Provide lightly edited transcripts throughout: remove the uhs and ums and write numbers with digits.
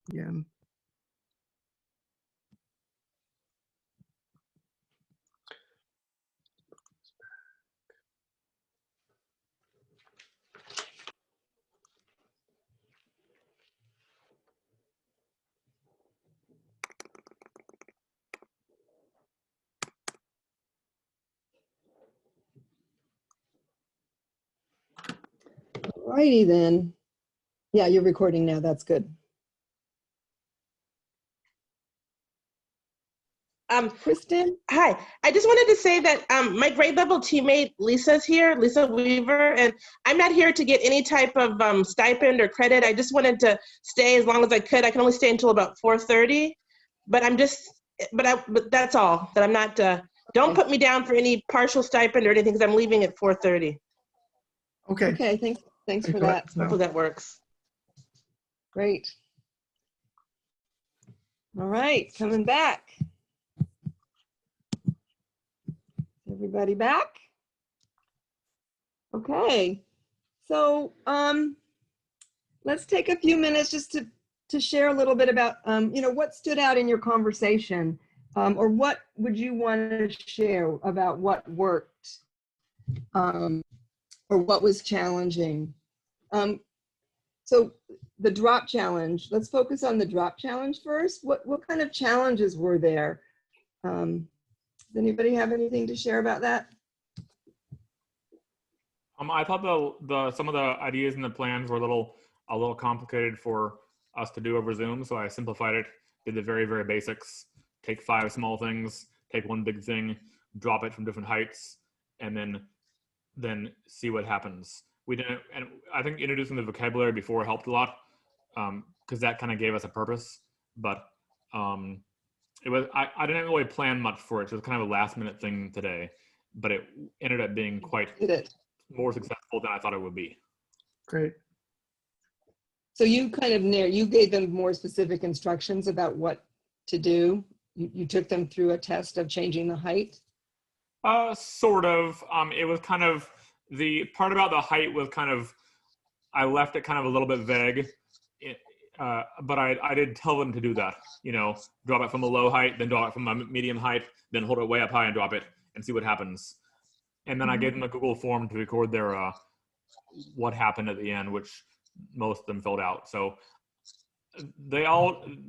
again. Alrighty then. Yeah, you're recording now. That's good. Kristen? Hi, I just wanted to say that my grade level teammate Lisa's here, Lisa Weaver, and I'm not here to get any type of stipend or credit. I just wanted to stay as long as I could. I can only stay until about 4:30, but but that's all. That I'm not. Don't put me down for any partial stipend or anything because I'm leaving at 4:30. Okay. Okay, thanks for that. Hopefully that works. Great. All right, coming back. Everybody back? Okay, so let's take a few minutes just to share a little bit about what stood out in your conversation, or what would you want to share about what worked, or what was challenging. So the drop challenge, let's focus on the drop challenge first. What kind of challenges were there? Does anybody have anything to share about that? I thought some of the ideas and the plans were a little complicated for us to do over Zoom, so I simplified it, did the very, very basics, take 5 small things, take one big thing, drop it from different heights, and then see what happens. We didn't, and I think introducing the vocabulary before helped a lot, because that kind of gave us a purpose, but it was, I didn't really plan much for it. So it was kind of a last minute thing today, but it ended up being quite more successful than I thought it would be. Great. So you kind of you gave them more specific instructions about what to do. You took them through a test of changing the height? Sort of. It was kind of, the part about the height was kind of, I left it kind of a little bit vague. But I did tell them to do that, drop it from a low height, then drop it from a medium height, then hold it way up high and drop it and see what happens. And then I gave them a Google form to record their what happened at the end, which most of them filled out. So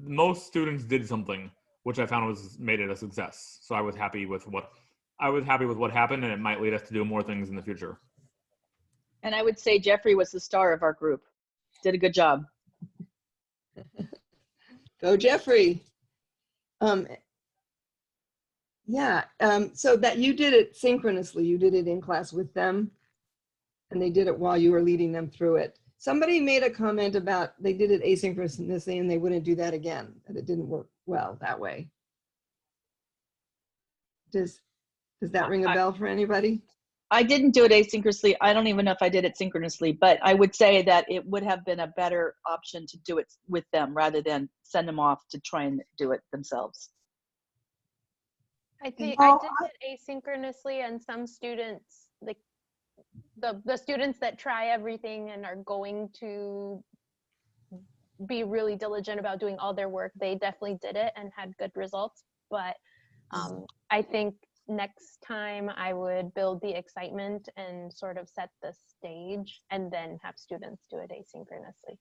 most students did something, which I found made it a success. So I was happy with what happened, and it might lead us to do more things in the future. And I would say Jeffrey was the star of our group. Did a good job. Go Jeffrey. So that you did it synchronously, you did it in class with them, and they did it while you were leading them through it. Somebody made a comment about they did it asynchronously and they wouldn't do that again, that it didn't work well that way. Does that ring a bell for anybody? I didn't do it asynchronously. I don't even know if I did it synchronously, but I would say that it would have been a better option to do it with them rather than send them off to try and do it themselves. I think I did it asynchronously, and some students, like the students that try everything and are going to be really diligent about doing all their work, they definitely did it and had good results. But I think next time I would build the excitement and sort of set the stage and then have students do it asynchronously.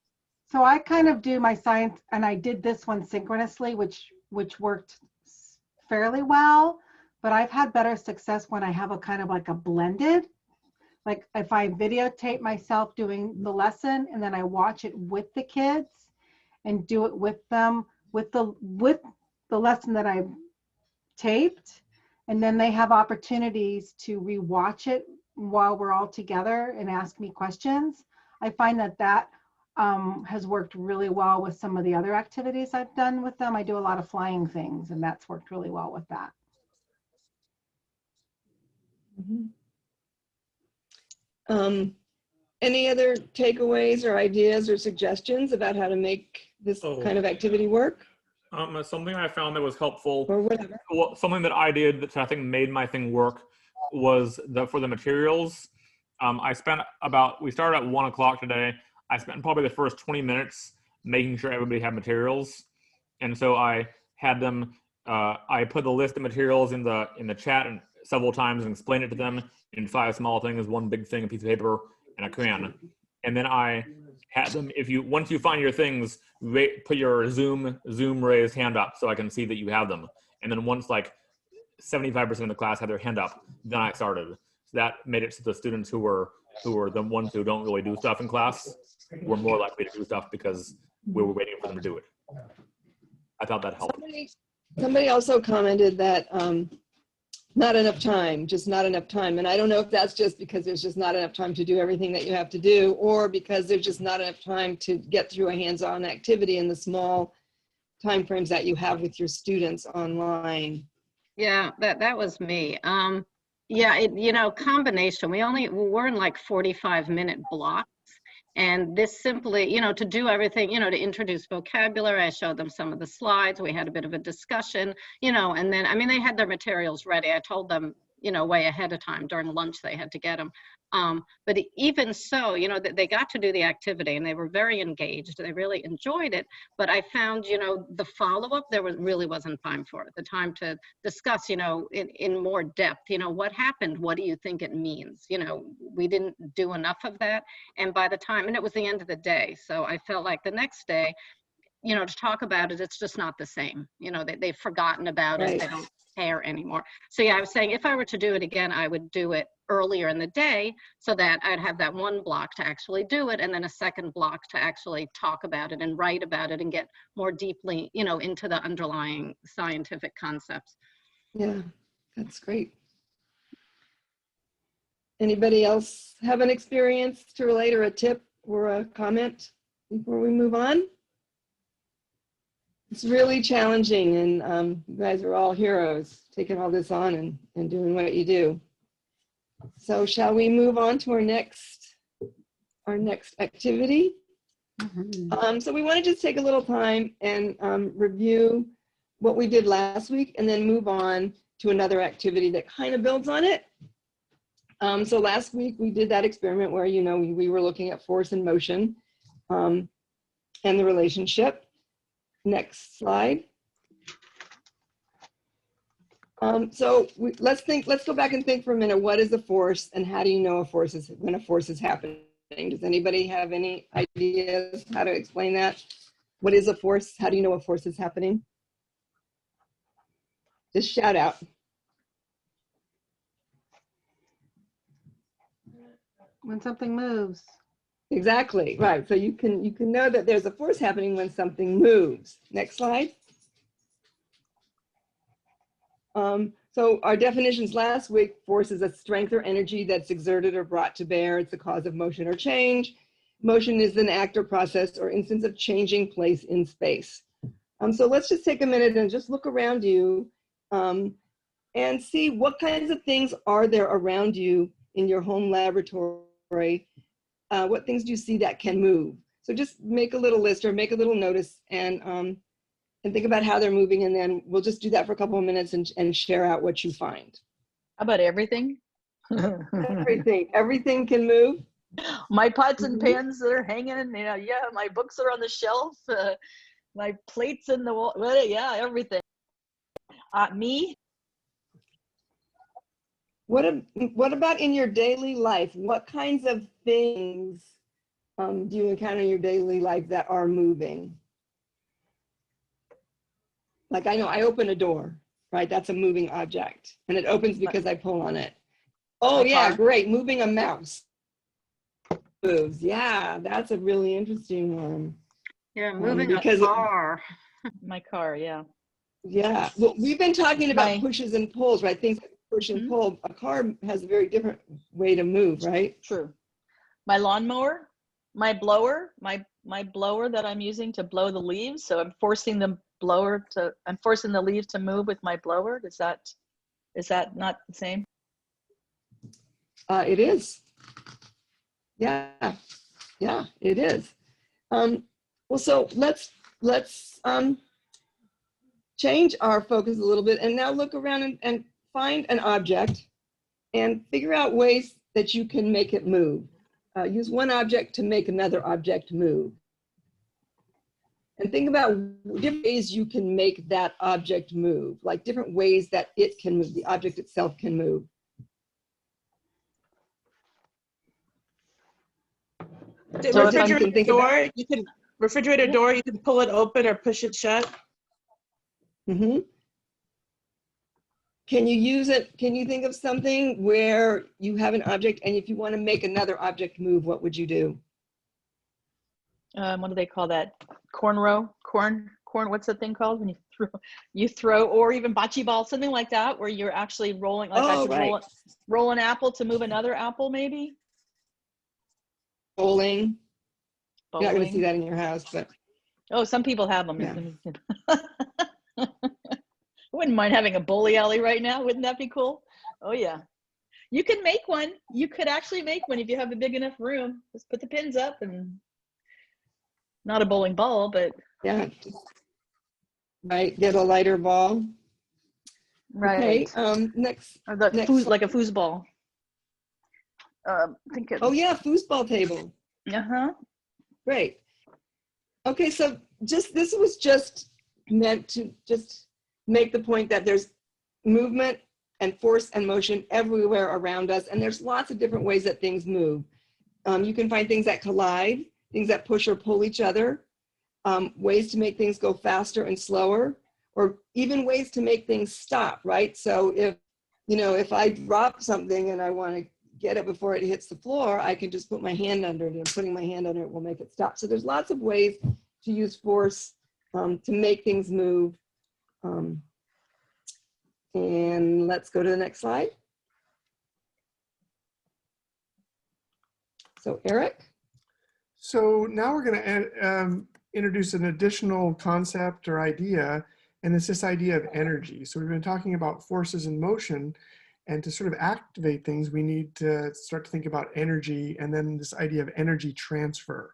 So I kind of do my science, and I did this one synchronously, which worked fairly well, but I've had better success when I have a kind of like a blended, like if I videotape myself doing the lesson and then I watch it with the kids and do it with them with the lesson that I've taped, and then they have opportunities to rewatch it while we're all together and ask me questions. I find that has worked really well with some of the other activities I've done with them. I do a lot of flying things, and that's worked really well with that. Any other takeaways or ideas or suggestions about how to make this kind of activity work? Something I found that was helpful, or whatever. Something that I did that I think made my thing work was for the materials. We started at 1 o'clock today. I spent probably the first 20 minutes making sure everybody had materials. And so I had them, I put the list of materials in the chat and several times and explained it to them in 5 small things, 1 big thing, a piece of paper, and a crayon. And then I had them, once you find your things, put your Zoom raised hand up so I can see that you have them. And then once like 75% of the class had their hand up, then I started. So that made it so the students who were the ones who don't really do stuff in class were more likely to do stuff because we were waiting for them to do it. I thought that helped. Somebody also commented that not enough time, just not enough time. And I don't know if that's just because there's just not enough time to do everything that you have to do, or because there's just not enough time to get through a hands-on activity in the small timeframes that you have with your students online. Yeah, that was me. Yeah, combination. We're in like 45-minute blocks. And this simply, to do everything, to introduce vocabulary, I showed them some of the slides. We had a bit of a discussion, and then, they had their materials ready. I told them, way ahead of time. During lunch, they had to get them. But even so, they got to do the activity and they were very engaged. They really enjoyed it. But I found, the follow-up, really wasn't time for it. The time to discuss, in more depth, what happened? What do you think it means? We didn't do enough of that. And by the time, and it was the end of the day. So I felt like the next day, to talk about it, it's just not the same. They've forgotten about it. They don't care anymore. So yeah, I was saying if I were to do it again, I would do it earlier in the day so that I'd have that 1 block to actually do it and then a second block to actually talk about it and write about it and get more deeply, into the underlying scientific concepts. Yeah, that's great. Anybody else have an experience to relate or a tip or a comment before we move on? It's really challenging, and you guys are all heroes taking all this on and doing what you do. So shall we move on to our next activity? Mhm. So we want to just take a little time and review what we did last week and then move on to another activity that kind of builds on it. So last week we did that experiment where, we were looking at force and motion and the relationship. Next slide. Let's go back and think for a minute. What is a force and how do you know when a force is happening? Does anybody have any ideas how to explain that? What is a force? How do you know a force is happening? Just shout out. When something moves. Exactly, right. So you can know that there's a force happening when something moves. Next slide. So our definitions last week: force is a strength or energy that's exerted or brought to bear. It's the cause of motion or change. Motion is an act or process or instance of changing place in space. So let's just take a minute and just look around you and see what kinds of things are there around you in your home laboratory. What things do you see that can move? So just make a little list or make a little notice and think about how they're moving, and then we'll just do that for a couple of minutes and share out what you find. How about everything? Everything can move. My pots and Mhm. pans that are hanging, yeah, my books are on the shelf, my plates in the wall, well, yeah, everything. Me? What about in your daily life? What kinds of things do you encounter in your daily life that are moving? Like I know I open a door, right? That's a moving object, and it opens because I pull on it. Oh My yeah, car. great. Moving a mouse moves. Yeah, that's a really interesting one. Yeah, moving a because car. My car, yeah. Yeah, well, we've been talking about My- pushes and pulls, right? Things that push and Mhm. pull. A car has a very different way to move, right? True. My lawnmower, my blower, my blower that I'm using to blow the leaves. So I'm forcing the leaves to move with my blower. Is that not the same? It is. Yeah, it is. Well, so let's change our focus a little bit and now look around and find an object and figure out ways that you can make it move. Use one object to make another object move. And think about different ways you can make that object move, like different ways that it can move, the object itself can move. The So if I'm- refrigerator door, you can refrigerator door, you can pull it open or push it shut. Mm-hmm. Can you use it? Can you think of something where you have an object and if you want to make another object move, what would you do? What do they call that? Corn, what's the thing called when you throw, or even bocce ball, something like that, where you're actually rolling, like I Oh, could right. roll an apple to move another apple, maybe? Bowling. You're not going to see Bowling. that in your house, but Oh, some people have them. Yeah. I wouldn't mind having a bowling alley right now. Wouldn't that be cool? Oh yeah. You can make one. You could actually make one if you have a big enough room. Just put the pins up and not a bowling ball, but yeah. Right. Get a lighter ball. right. Okay. Next. Or the next like a foosball. Think of, Oh yeah, foosball table. uh-huh. Great. Okay, so this was just meant to just make the point that there's movement and force and motion everywhere around us, and there's lots of different ways that things move. You can find things that collide, things that push or pull each other, ways to make things go faster and slower, or even ways to make things stop, right? So if I drop something and I want to get it before it hits the floor, I can just put my hand under it, and putting my hand under it will make it stop. So there's lots of ways to use force to make things move. And let's go to the next slide. So Eric? So now we're going to introduce an additional concept or idea, and it's this idea of energy. So we've been talking about forces in motion, and to sort of activate things, we need to start to think about energy, and then this idea of energy transfer.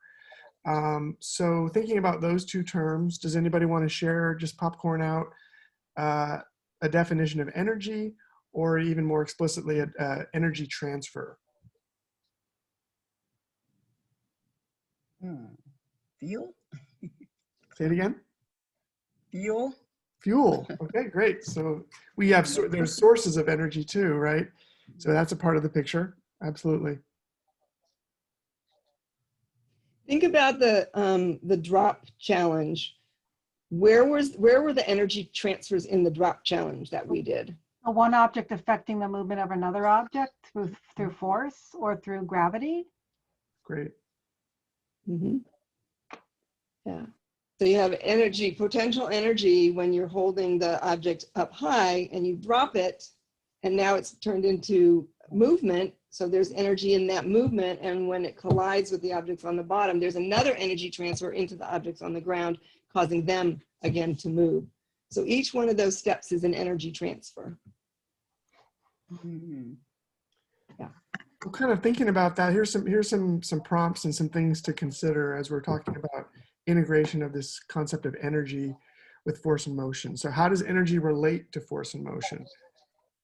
So thinking about those two terms, does anybody want to share, just popcorn out, a definition of energy, or even more explicitly, energy transfer? Fuel? Say it again. Fuel? Fuel. Okay, great. So we have, there's sources of energy too, right? So that's a part of the picture. Absolutely. Think about the drop challenge. Where were the energy transfers in the drop challenge that we did? One object affecting the movement of another object through force or through gravity. Great. Mm-hmm. Yeah. So you have energy, potential energy when you're holding the object up high and you drop it, and now it's turned into movement. So there's energy in that movement, and when it collides with the objects on the bottom, there's another energy transfer into the objects on the ground, causing them again to move. So each one of those steps is an energy transfer. Mm-hmm. Yeah. Well, kind of thinking about that, here's some prompts and some things to consider as we're talking about integration of this concept of energy with force and motion. So how does energy relate to force and motion?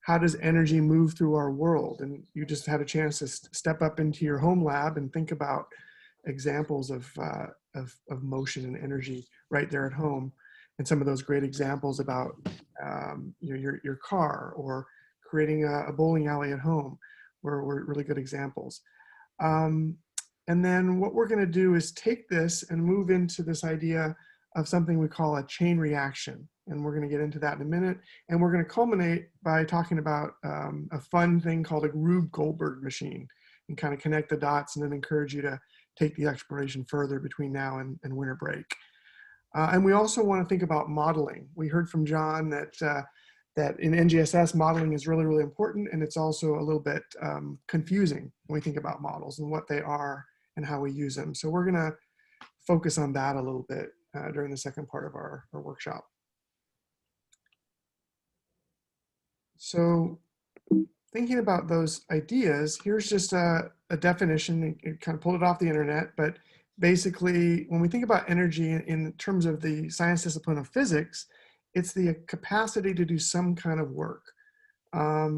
How does energy move through our world? And you just had a chance to step up into your home lab and think about examples of motion and energy right there at home. And some of those great examples about your car, or creating a bowling alley at home were really good examples. And then what we're going to do is take this and move into this idea of something we call a chain reaction. And we're going to get into that in a minute. And we're going to culminate by talking about a fun thing called a Rube Goldberg machine, and kind of connect the dots, and then encourage you to take the exploration further between now and winter break. And we also want to think about modeling. We heard from John that that in NGSS, modeling is really, really important. And it's also a little bit confusing when we think about models and what they are and how we use them. So we're going to focus on that a little bit during the second part of our workshop. So thinking about those ideas, here's just a definition. You kind of pulled it off the internet, but basically when we think about energy in terms of the science discipline of physics, it's the capacity to do some kind of work.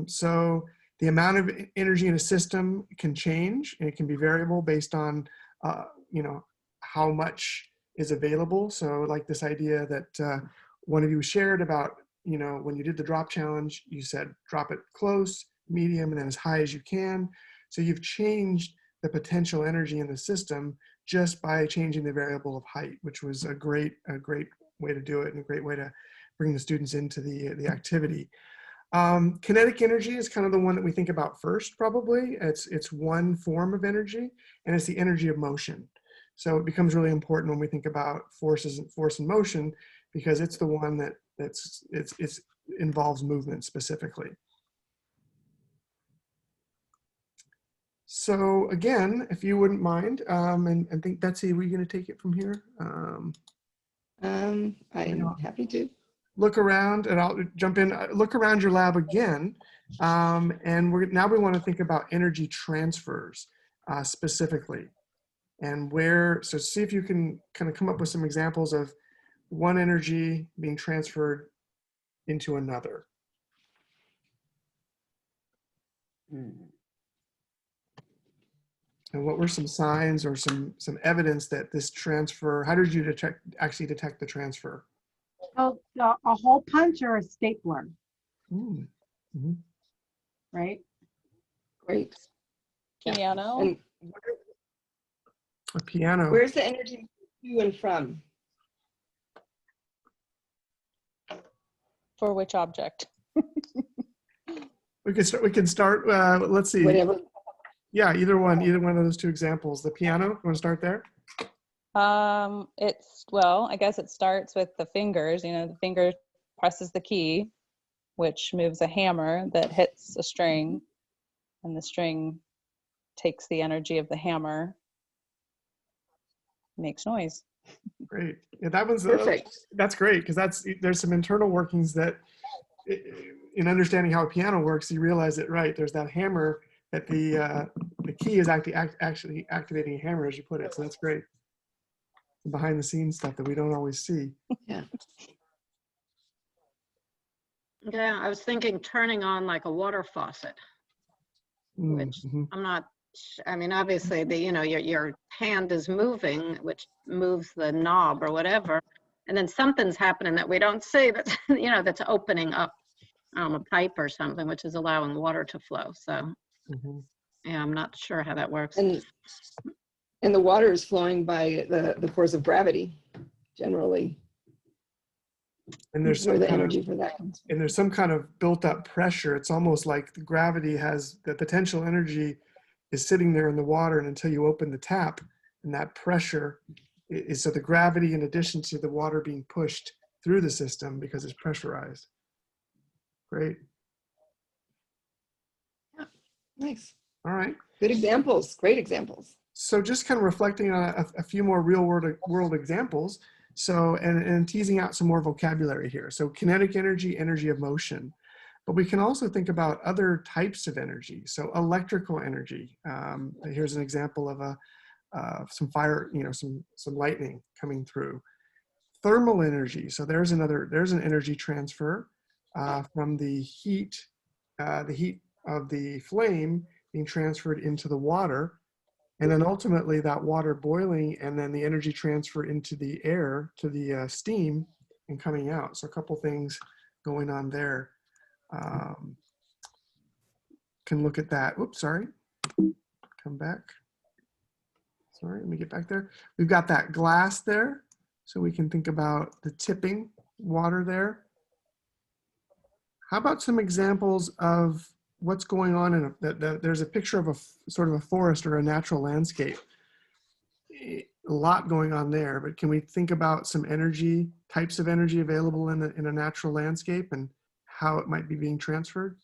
So the amount of energy in a system can change, and it can be variable based on how much is available. So like this idea that one of you shared about, you know, when you did the drop challenge, you said drop it close, medium, and then as high as you can. So you've changed the potential energy in the system just by changing the variable of height, which was a great way to do it and a great way to bring the students into the activity. Kinetic energy is kind of the one that we think about first, probably. It's one form of energy, and it's the energy of motion. So it becomes really important when we think about force and motion, because it's the one that it involves movement specifically. So again, if you wouldn't mind, and I think Betsy, were you going to take it from here? I'm happy to. Look around, and I'll jump in. Look around your lab again, and now we want to think about energy transfers specifically, and so see if you can kind of come up with some examples of one energy being transferred into another. And what were some signs or some evidence that this transfer, how did you actually detect the transfer? Oh, a hole punch or a stapler, Mm-hmm. right? Great. Piano. And A piano. where's the energy to and from? For which object? We can start. Let's see. Whatever. Yeah, either one of those two examples. The piano. You want to start there? Well, I guess it starts with the fingers. You know, the finger presses the key, which moves a hammer that hits a string, and the string takes the energy of the hammer, makes noise. Great. Yeah, that one's Perfect. That's great, because there's some internal workings that, in understanding how a piano works, you realize that there's that hammer that the key is actually activating a hammer, as you put it. So that's great. Behind the scenes stuff that we don't always see. Yeah. Yeah, I was thinking turning on like a water faucet, which I'm not, I mean, obviously your hand is moving, which moves the knob or whatever, and then something's happening that we don't see, that's, that's opening up a pipe or something, which is allowing water to flow. So yeah, I'm not sure how that works. And the water is flowing by the force of gravity, generally. And there's where the energy for that comes from. And there's some kind of built up pressure. It's almost like the gravity has, the potential energy is sitting there in the water, and until you open the tap, and that pressure is, so the gravity, in addition to the water being pushed through the system because it's pressurized. Great. Yeah, nice. All right. Good examples, great examples. So just kind of reflecting on a few more real world examples. So, and teasing out some more vocabulary here. So kinetic energy, energy of motion. But we can also think about other types of energy. So electrical energy. Here's an example of some fire, some lightning coming through. Thermal energy. So there's an energy transfer from the heat of the flame being transferred into the water. And then ultimately that water boiling, and then the energy transfer into the air to the steam and coming out. So a couple things going on there. Can look at that. Oops, sorry. Come back. Sorry, let me get back there. We've got that glass there. So we can think about the tipping water there. How about some examples of what's going on in there's a picture of a sort of a forest or a natural landscape. A lot going on there, but can we think about some energy, types of energy available in a natural landscape and how it might be being transferred?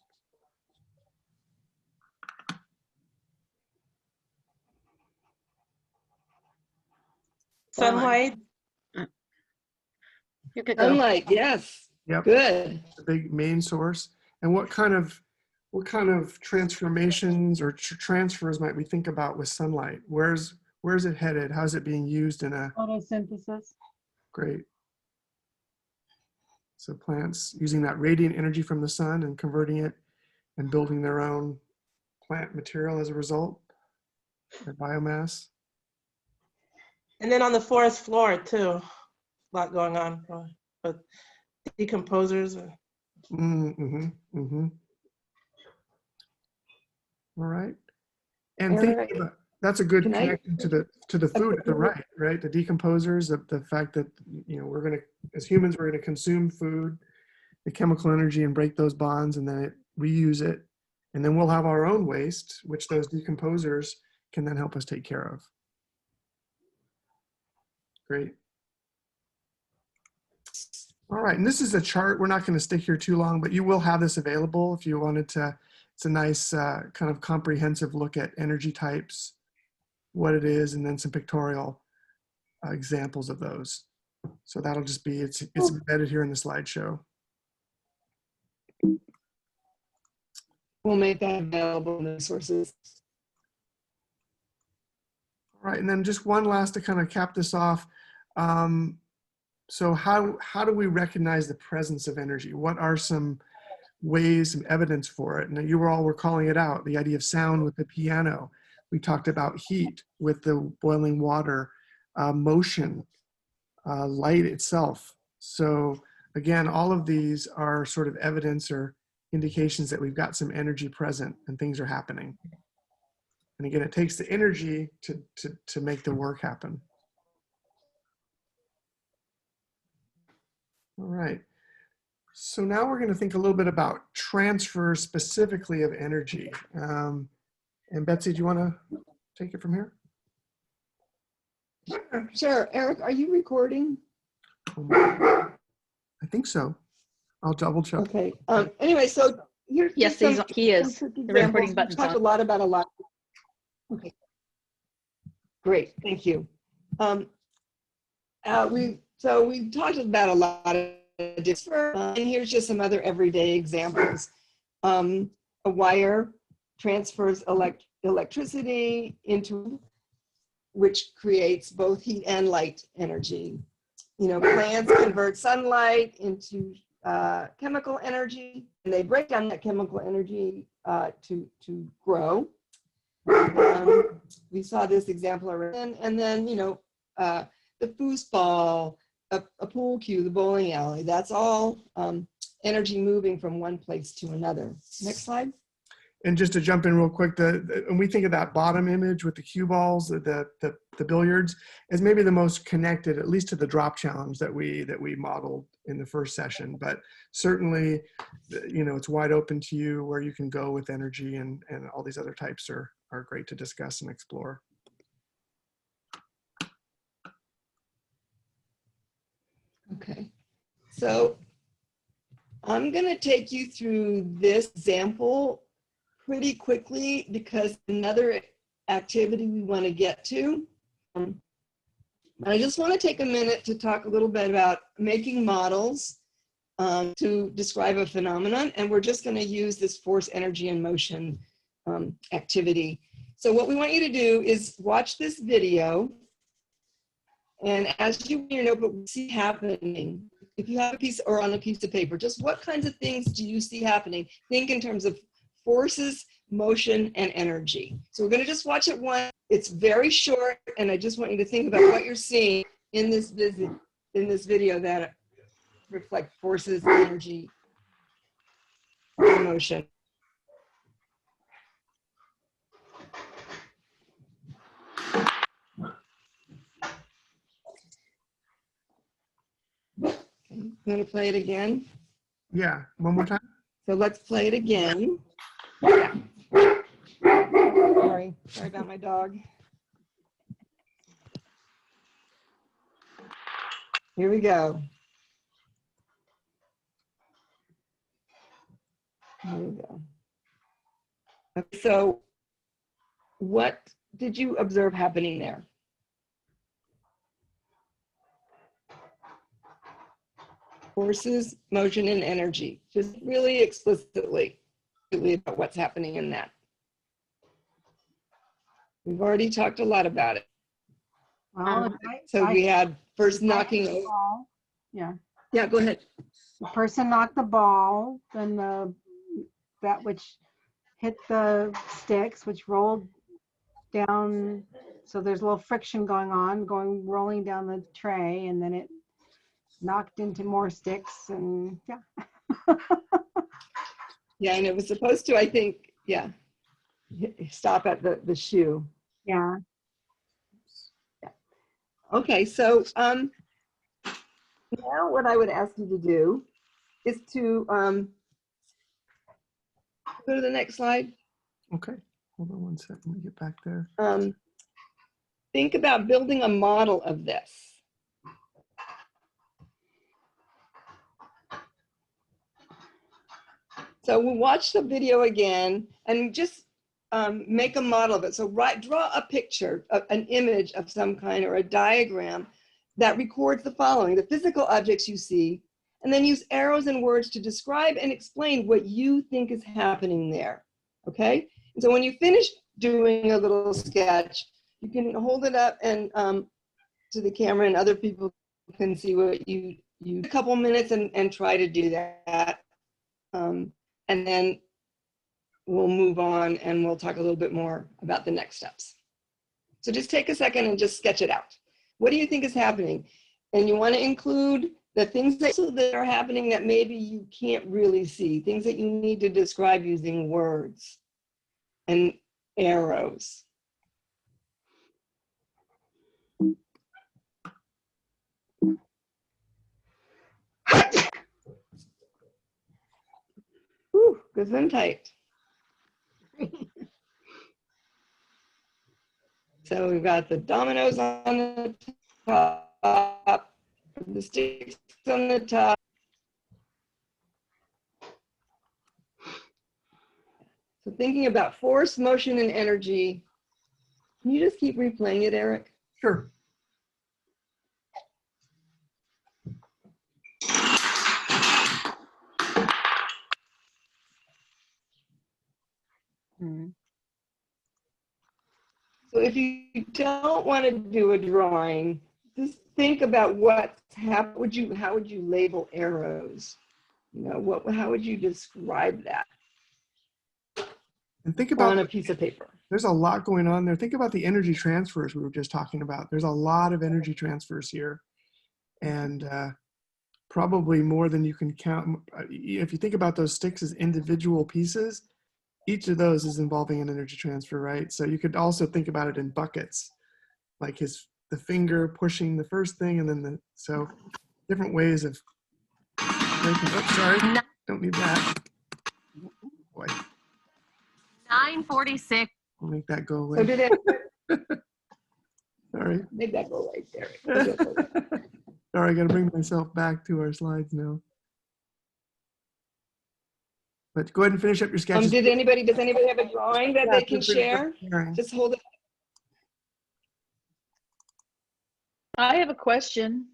Sunlight. You could go. Sunlight, yes. Yep. Good. The big main source. And what kind of transformations or transfers might we think about with sunlight? Where's it headed? How's it being used in a Photosynthesis. Great. So plants using that radiant energy from the sun and converting it and building their own plant material as a result, their biomass. And then on the forest floor too, a lot going on with decomposers. All right. And All thinking right. about, that's a good Can I- connection to the food at the right? The decomposers, the fact that, you know, we're going to, as humans, we're going to consume food, the chemical energy, and break those bonds, and then reuse it. And then we'll have our own waste, which those decomposers can then help us take care of. Great. All right, and this is a chart. We're not going to stick here too long, but you will have this available if you wanted to. It's a nice kind of comprehensive look at energy types, what it is, and then some pictorial examples of those. So that'll just be, it's embedded here in the slideshow. We'll make that available in the sources. All right, and then just one last to kind of cap this off. So how do we recognize the presence of energy? What are some ways, some evidence for it? And you were calling it out, the idea of sound with the piano. We talked about heat with the boiling water, motion, light itself. So again, all of these are sort of evidence or indications that we've got some energy present and things are happening. And again, it takes the energy to make the work happen. All right. So now we're going to think a little bit about transfer specifically of energy. And Betsy, do you want to take it from here? Sure. Eric, are you recording? I think so. I'll double check. Okay. Anyway, so here's Yes, some, he is. some quick The recording examples. button's We talked on. a lot about a lot. Okay. Great. Thank you. We've talked about a lot of different, and here's just some other everyday examples. A wire transfers electricity into, which creates both heat and light energy. You know, plants convert sunlight into chemical energy, and they break down that chemical energy to grow. We saw this example already, and then, you know, the foosball, a pool cue, the bowling alley, that's all energy moving from one place to another. Next slide. And just to jump in real quick, when we think of that bottom image with the cue balls, the billiards, is maybe the most connected, at least to the drop challenge that we modeled in the first session. But certainly, you know, it's wide open to you where you can go with energy, and all these other types are great to discuss and explore. Okay, so I'm going to take you through this example pretty quickly because another activity we want to get to. I just want to take a minute to talk a little bit about making models to describe a phenomenon, and we're just going to use this force, energy, and motion activity. So what we want you to do is watch this video, and as you your notebook see happening, if you have a piece or on a piece of paper, just what kinds of things do you see happening? Think in terms of forces, motion, and energy. So we're going to just watch it once. It's very short, and I just want you to think about what you're seeing in this video that reflect forces, energy, and motion. I'm going to play it again. Yeah, one more time. So let's play it again. Yeah. Sorry about my dog. Here we go. Here we go. Okay, so what did you observe happening there? Forces, motion, and energy. Just really explicitly about what's happening in that. We've already talked a lot about it. Well, So we had first knocking over. Yeah. Yeah, go ahead. The person knocked the ball, then that which hit the sticks, which rolled down So there's a little friction going on, rolling down the tray, and then it knocked into more sticks, and yeah. Yeah, and it was supposed to, I think, yeah, stop at the shoe. Yeah. Okay, so now what I would ask you to do is to go to the next slide. Okay, hold on one second, let me get back there. Think about building a model of this. So we'll watch the video again and just make a model of it. So draw a picture, an image of some kind or a diagram that records the following: the physical objects you see, and then use arrows and words to describe and explain what you think is happening there, okay? And so when you finish doing a little sketch, you can hold it up and to the camera, and other people can see what you a couple minutes and try to do that. And then we'll move on and we'll talk a little bit more about the next steps. So just take a second and just sketch it out. What do you think is happening? And you want to include the things that are happening that maybe you can't really see, things that you need to describe using words and arrows. Whew, Gesundheit. So we've got the dominoes on the top, the sticks on the top. So thinking about force, motion, and energy. Can you just keep replaying it, Eric? Sure. So if you don't want to do a drawing, just think about how would you label arrows? You know, how would you describe that? And think about on a piece of paper. There's a lot going on there. Think about the energy transfers we were just talking about. There's a lot of energy transfers here, and probably more than you can count. If you think about those sticks as individual pieces, each of those is involving an energy transfer, right? So you could also think about it in buckets, like the finger pushing the first thing, and then so different ways of breaking. Oh, sorry, don't need that. Boy. 9:46. I'll make that go away. So did it? Sorry. Make that go away, Derek. Sorry, I got to bring myself back to our slides now. But go ahead and finish up your sketches. Does anybody have a drawing that they can share? Just hold it. I have a question.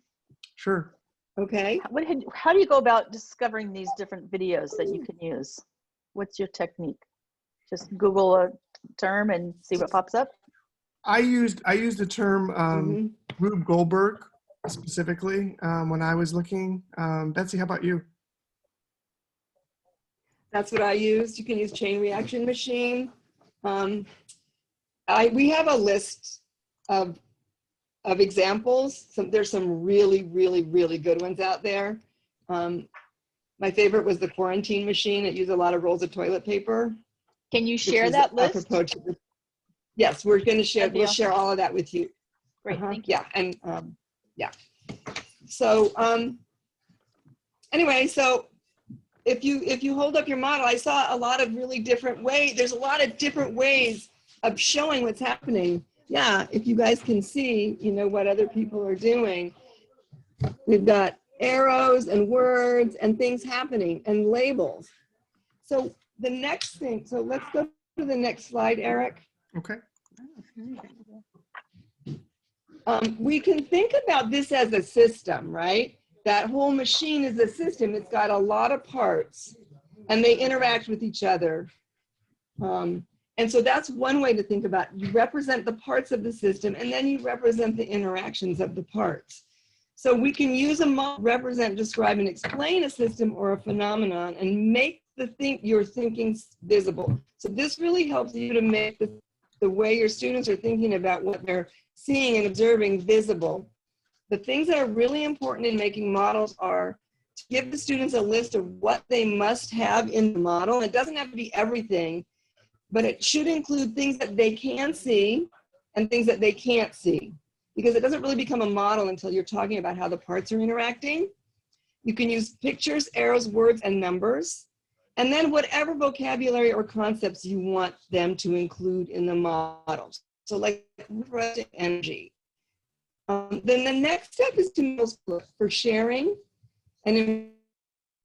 Sure. Okay. How do you go about discovering these different videos that you can use? What's your technique? Just Google a term and see what pops up? I used the term Rube Goldberg specifically when I was looking. Betsy, how about you? That's what I used. You can use chain reaction machine. We have a list of examples. There's some really, really, really good ones out there. My favorite was the quarantine machine. It used a lot of rolls of toilet paper. Can you share that list? Yes, we're going to share. We'll share all of that with you. Great, thank you. Yeah, and yeah. So anyway, so if you hold up your model, I saw a lot of really different ways. There's a lot of different ways of showing what's happening. Yeah, if you guys can see, you know, what other people are doing. We've got arrows and words and things happening and labels. So the next thing, so let's go to the next slide, Eric. Okay. We can think about this as a system, right? That whole machine is a system. It's got a lot of parts and they interact with each other. And so that's one way to think about it. You represent the parts of the system and then you represent the interactions of the parts. So we can use a model, represent, describe, and explain a system or a phenomenon and make your thinking visible. So this really helps you to make the the way your students are thinking about what they're seeing and observing visible. The things that are really important in making models are to give the students a list of what they must have in the model. It doesn't have to be everything, but it should include things that they can see and things that they can't see, because it doesn't really become a model until you're talking about how the parts are interacting. You can use pictures, arrows, words, and numbers, and then whatever vocabulary or concepts you want them to include in the model. So like energy. Then the next step is to for sharing and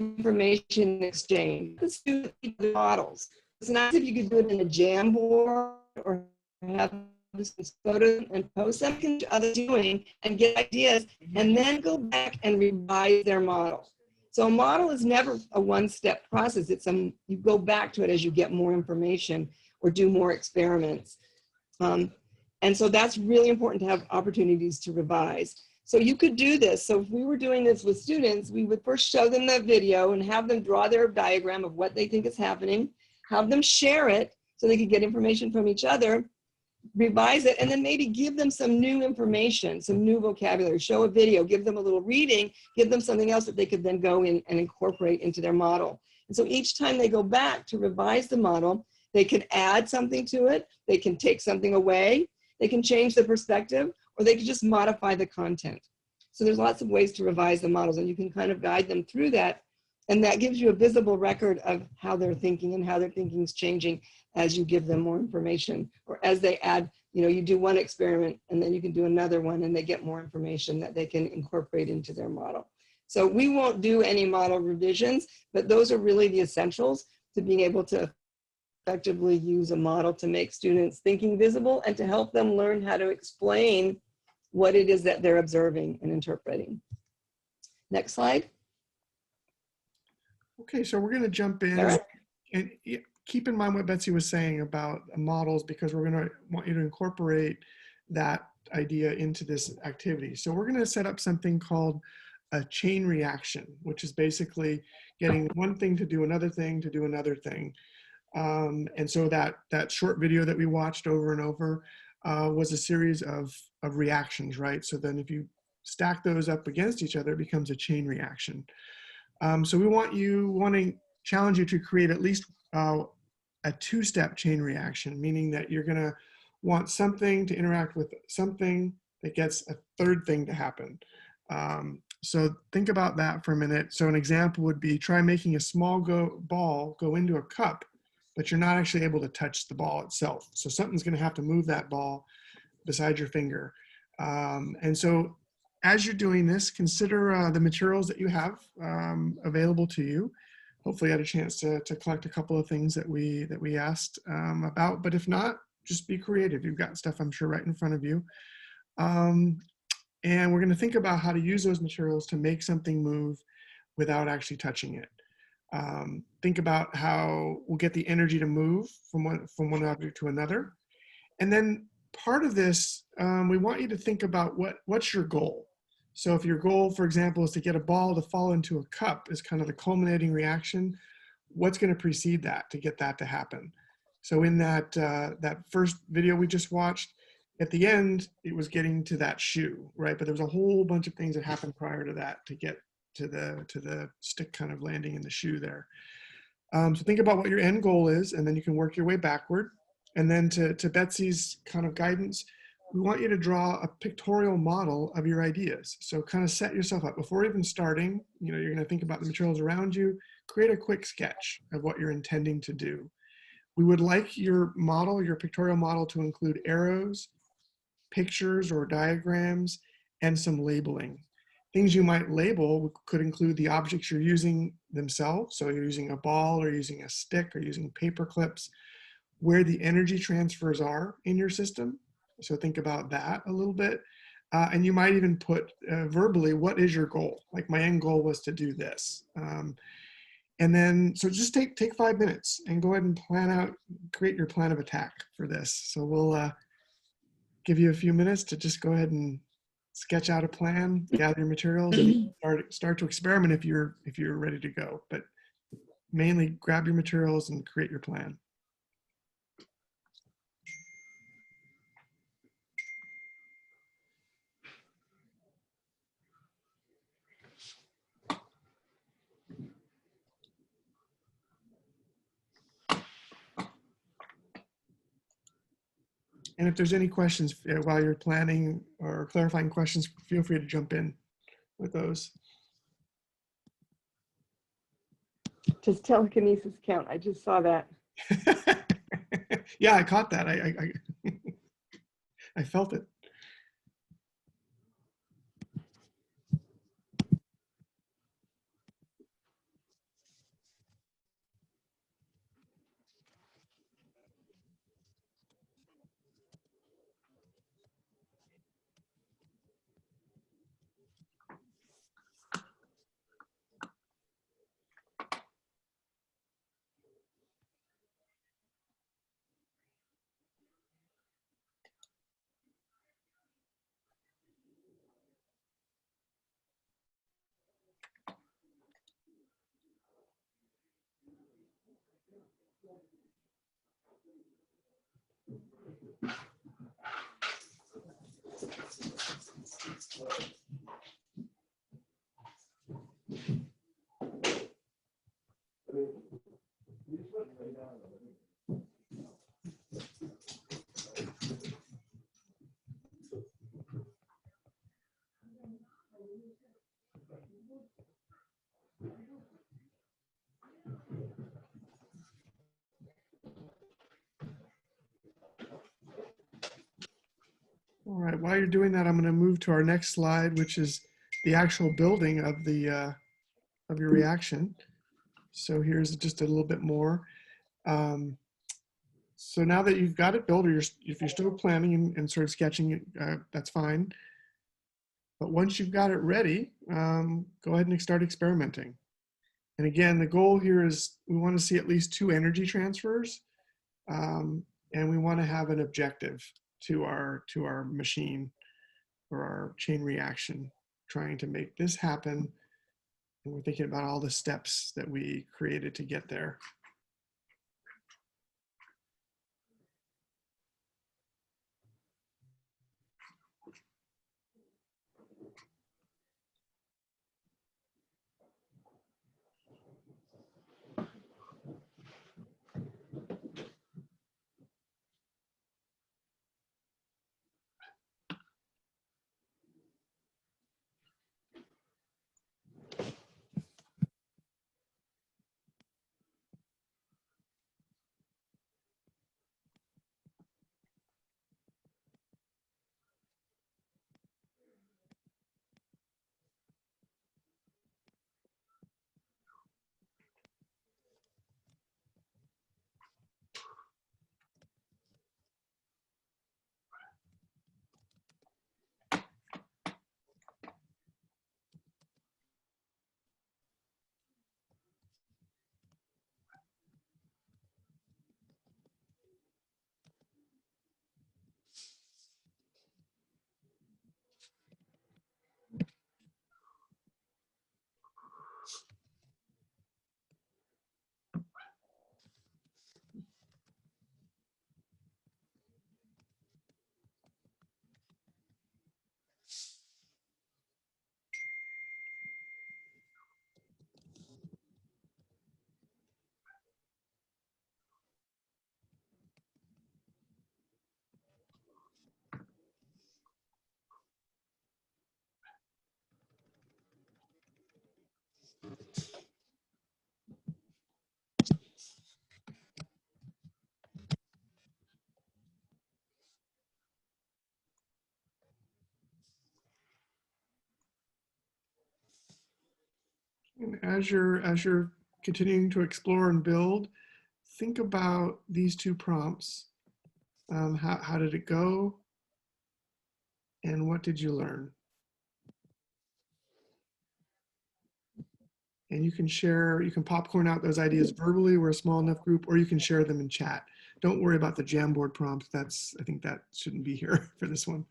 information exchange. The student models. It's nice if you could do it in a Jamboard or have some photos and post them to others doing and get ideas, and then go back and revise their model. So a model is never a one-step process. It's you go back to it as you get more information or do more experiments. And so that's really important to have opportunities to revise. So you could do this. So if we were doing this with students, we would first show them the video and have them draw their diagram of what they think is happening, have them share it so they could get information from each other, revise it, and then maybe give them some new information, some new vocabulary, show a video, give them a little reading, give them something else that they could then go in and incorporate into their model. And so each time they go back to revise the model, they can add something to it, they can take something away, they can change the perspective, or they can just modify the content. So there's lots of ways to revise the models, and you can kind of guide them through that. And that gives you a visible record of how they're thinking and how their thinking is changing as you give them more information, or as they add, you do one experiment and then you can do another one and they get more information that they can incorporate into their model. So we won't do any model revisions, but those are really the essentials to being able to effectively use a model to make students' thinking visible and to help them learn how to explain what it is that they're observing and interpreting. Next slide. Okay, so we're going to jump in and keep in mind what Betsy was saying about models, because we're going to want you to incorporate that idea into this activity. So we're going to set up something called a chain reaction, which is basically getting one thing to do another thing to do another thing. And so that short video that we watched over and over was a series of reactions, right? So then if you stack those up against each other, it becomes a chain reaction. So we want to challenge you to create at least a two-step chain reaction, meaning that you're going to want something to interact with something that gets a third thing to happen. So think about that for a minute. So an example would be, try making a small ball go into a cup, but you're not actually able to touch the ball itself. So something's going to have to move that ball beside your finger. And so as you're doing this, consider the materials that you have available to you. Hopefully you had a chance to collect a couple of things that we asked about, but if not, just be creative. You've got stuff, I'm sure, right in front of you. And we're going to think about how to use those materials to make something move without actually touching it. Think about how we'll get the energy to move from one object to another. And then part of this, we want you to think about what's your goal. So if your goal, for example, is to get a ball to fall into a cup, is kind of the culminating reaction, what's going to precede that to get that to happen? So in that first video we just watched, at the end, it was getting to that shoe, right? But there was a whole bunch of things that happened prior to that to get to the stick kind of landing in the shoe there. So think about what your end goal is, and then you can work your way backward. And then to Betsy's kind of guidance, we want you to draw a pictorial model of your ideas. So kind of set yourself up before even starting. You're going to think about the materials around you, create a quick sketch of what you're intending to do. We would like your model, your pictorial model, to include arrows, pictures or diagrams, and some labeling. Things you might label could include the objects you're using themselves. So you're using a ball or using a stick or using paper clips, where the energy transfers are in your system. So think about that a little bit. And you might even put verbally, what is your goal? Like, my end goal was to do this. And then, so just take 5 minutes and go ahead and create your plan of attack for this. So we'll give you a few minutes to just go ahead and sketch out a plan, gather your materials, and start to experiment if you're ready to go. But mainly grab your materials and create your plan. And if there's any questions while you're planning or clarifying questions, feel free to jump in with those. Does telekinesis count? I just saw that. Yeah, I caught that. I felt it. All right, while you're doing that, I'm going to move to our next slide, which is the actual building of the of your reaction. So here's just a little bit more. So now that you've got it built, or if you're still planning and sort of sketching it, that's fine. But once you've got it ready, go ahead and start experimenting. And again, the goal here is we want to see at least 2 energy transfers, and we want to have an objective to our machine or our chain reaction, trying to make this happen. And we're thinking about all the steps that we created to get there. And as you're continuing to explore and build, think about these 2 prompts. How did it go? And what did you learn? And you can popcorn out those ideas verbally. We're a small enough group, or you can share them in chat. Don't worry about the Jamboard prompt. I think that shouldn't be here for this one.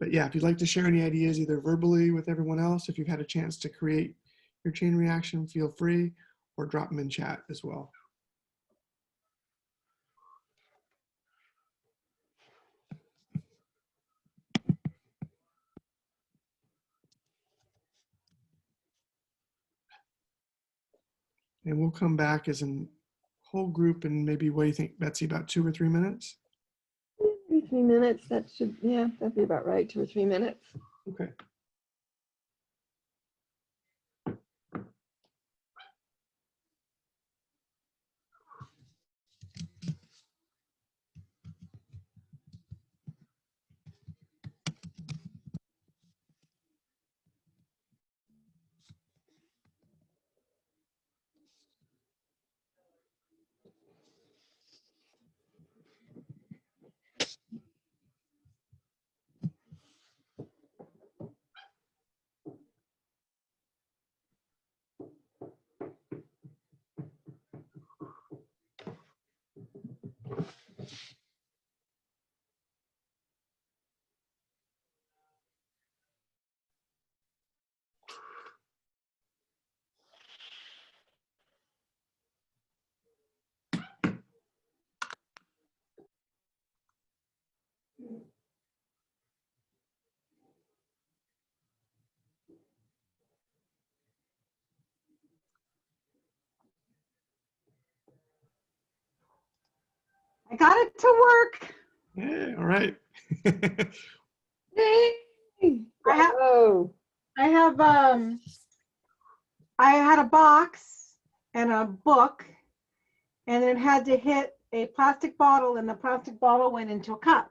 But yeah, if you'd like to share any ideas, either verbally with everyone else, if you've had a chance to create your chain reaction, feel free, or drop them in chat as well. And we'll come back as a whole group, and maybe, what do you think, Betsy, about 2 or 3 minutes? 3 minutes. That should, yeah, that'd be about right. 2 or 3 minutes. Okay. I got it to work. Yeah, all right. Yay! I have- Bravo. I had a box and a book, and it had to hit a plastic bottle, and the plastic bottle went into a cup.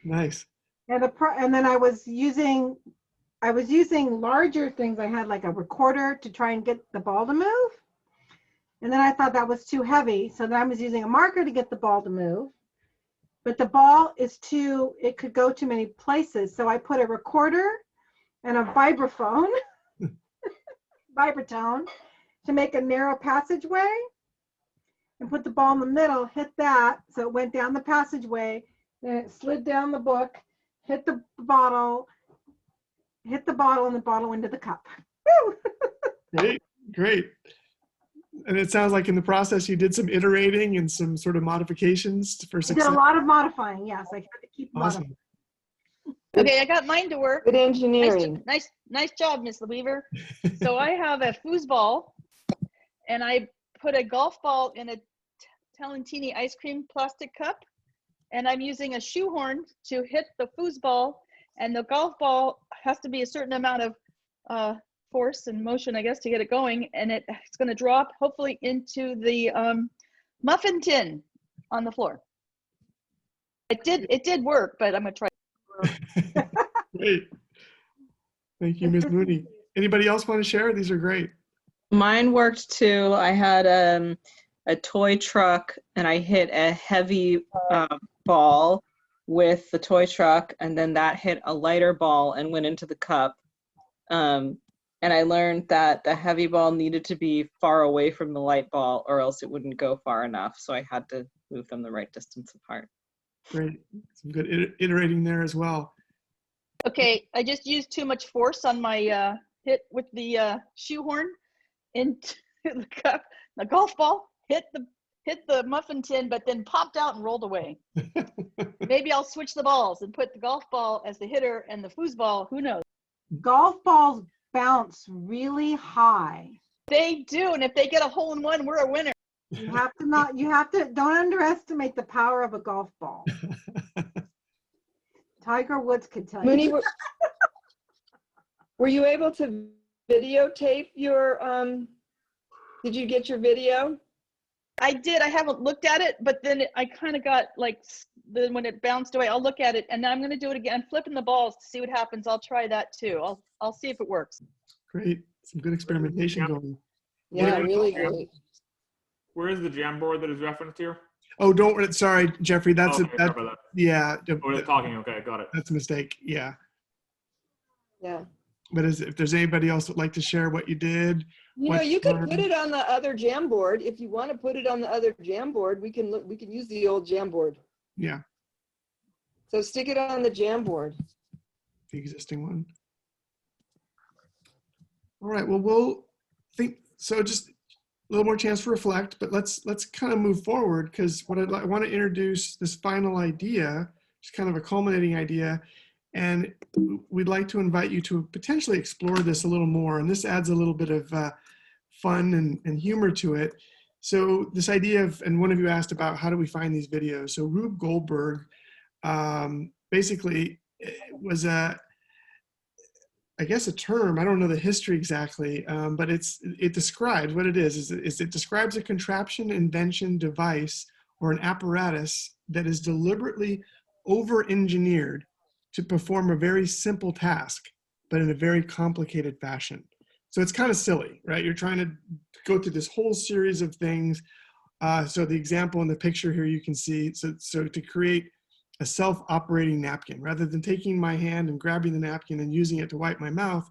Nice. And then I was using larger things. I had like a recorder to try and get the ball to move. And then I thought that was too heavy. So then I was using a marker to get the ball to move. But the ball is it could go too many places. So I put a recorder and a vibraphone, vibratone, to make a narrow passageway, and put the ball in the middle, hit that. So it went down the passageway, then it slid down the book, hit the bottle, and the bottle into the cup. Woo! Great, great. And it sounds like in the process you did some iterating and some sort of modifications for I success. did a lot of modifying, yes. I had to keep modifying. Awesome. Okay, I got mine to work. Good engineering. Nice job, Miss Weaver. So I have a foosball, and I put a golf ball in a Talentini ice cream plastic cup, and I'm using a shoehorn to hit the foosball, and the golf ball has to be a certain amount of force and motion, I guess, to get it going, and it's going to drop hopefully into the muffin tin on the floor. It did work, but I'm going to try. Great. Thank you, Ms. Mooney. Anybody else want to share? These are great. Mine worked too. I had a toy truck and I hit a heavy ball with the toy truck, and then that hit a lighter ball and went into the cup. And I learned that the heavy ball needed to be far away from the light ball or else it wouldn't go far enough. So I had to move them the right distance apart. Great. Some good iterating there as well. Okay, I just used too much force on my hit with the shoehorn into the cup. The golf ball hit the muffin tin, but then popped out and rolled away. Maybe I'll switch the balls and put the golf ball as the hitter and the foosball. Who knows? Golf balls bounce really high. They do, and if they get a hole in one, we're a winner. Don't underestimate the power of a golf ball. Tiger Woods could tell Mooney, you. were you able to videotape your, did you get your video? I did. I haven't looked at it, but then I kind of got like, then when it bounced away, I'll look at it, and then I'm going to do it again. I'm flipping the balls to see what happens. I'll try that too. I'll see if it works. Great. Some good experimentation going. Yeah, really great. Where is the Jamboard that is referenced here? Oh, sorry, Jeffrey. That's okay, sorry about that. Yeah. We're talking. Okay, got it. That's a mistake. Yeah. Yeah. But if there's anybody else that'd like to share what you did, You know, you could put it on the other Jamboard. If you want to put it on the other Jamboard, we can use the old Jamboard. Yeah. So stick it on the Jamboard. The existing one. All right. Well, we'll think. So just a little more chance to reflect, but let's kind of move forward, because what I want to introduce this final idea, just kind of a culminating idea, and we'd like to invite you to potentially explore this a little more. And this adds a little bit of fun and humor to it. So this idea of, and one of you asked about how do we find these videos. So Rube Goldberg basically was I guess a term, I don't know the history exactly, but it describes what it is it describes a contraption, invention, device, or an apparatus that is deliberately over-engineered to perform a very simple task, but in a very complicated fashion. So it's kind of silly, right? You're trying to go through this whole series of things. So the example in the picture here you can see, so to create a self-operating napkin, rather than taking my hand and grabbing the napkin and using it to wipe my mouth,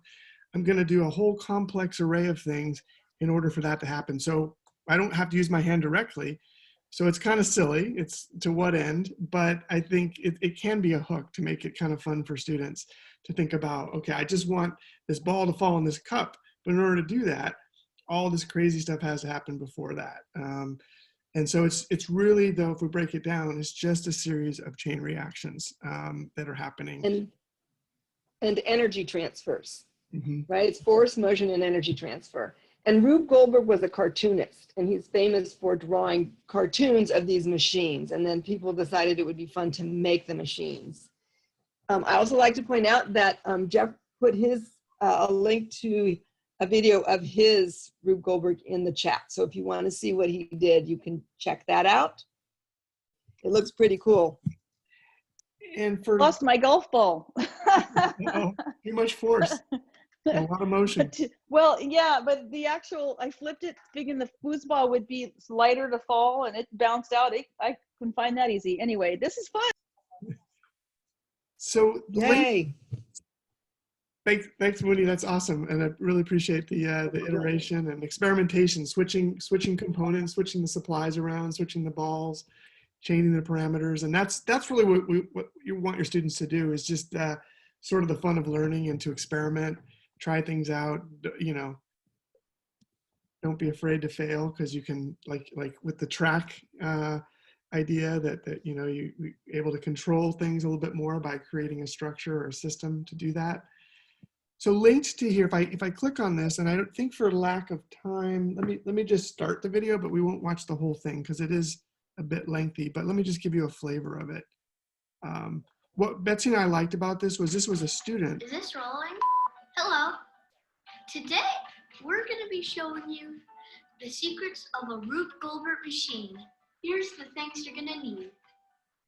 I'm gonna do a whole complex array of things in order for that to happen. So I don't have to use my hand directly. So it's kind of silly, it's to what end, but I think it can be a hook to make it kind of fun for students to think about, okay, I just want this ball to fall in this cup, but in order to do that, all this crazy stuff has to happen before that. And so it's really, though, if we break it down, it's just a series of chain reactions that are happening. And energy transfers, Mm-hmm. right? It's force, motion, and energy transfer. And Rube Goldberg was a cartoonist, and he's famous for drawing cartoons of these machines. And then people decided it would be fun to make the machines. I also like to point out that Jeff put a link to a video of his Rube Goldberg in the chat. So if you want to see what he did, you can check that out. It looks pretty cool. And for Lost my golf ball. too much force, a lot of motion. Well, yeah, but I flipped it thinking the foosball would be lighter to fall, and it bounced out. I couldn't find that easy. Anyway, this is fun. So yay. Thanks, Mooney. That's awesome, and I really appreciate the iteration and experimentation, switching components, switching the supplies around, switching the balls, changing the parameters, and that's really what you want your students to do, is just sort of the fun of learning and to experiment, try things out. You know, don't be afraid to fail, because you can, like with the track idea that you know you're able to control things a little bit more by creating a structure or a system to do that. So linked to here, if I click on this, and I don't think for lack of time, let me just start the video, but we won't watch the whole thing because it is a bit lengthy, but let me just give you a flavor of it. What Betsy and I liked about this was a student. Is this rolling? Hello. Today, we're gonna be showing you the secrets of a Rube Goldberg machine. Here's the things you're gonna need.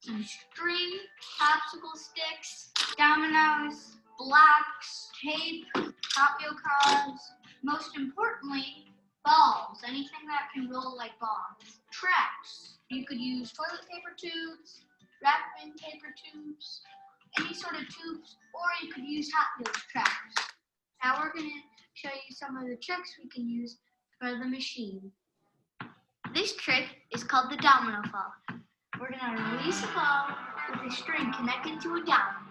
Some string, popsicle sticks, dominoes, blocks, tape, Hot Wheel cars, most importantly, balls, anything that can roll like balls. Tracks, you could use toilet paper tubes, wrapping paper tubes, any sort of tubes, or you could use Hot Wheels tracks. Now we're going to show you some of the tricks we can use for the machine. This trick is called the domino fall. We're going to release a ball with a string connected to a domino.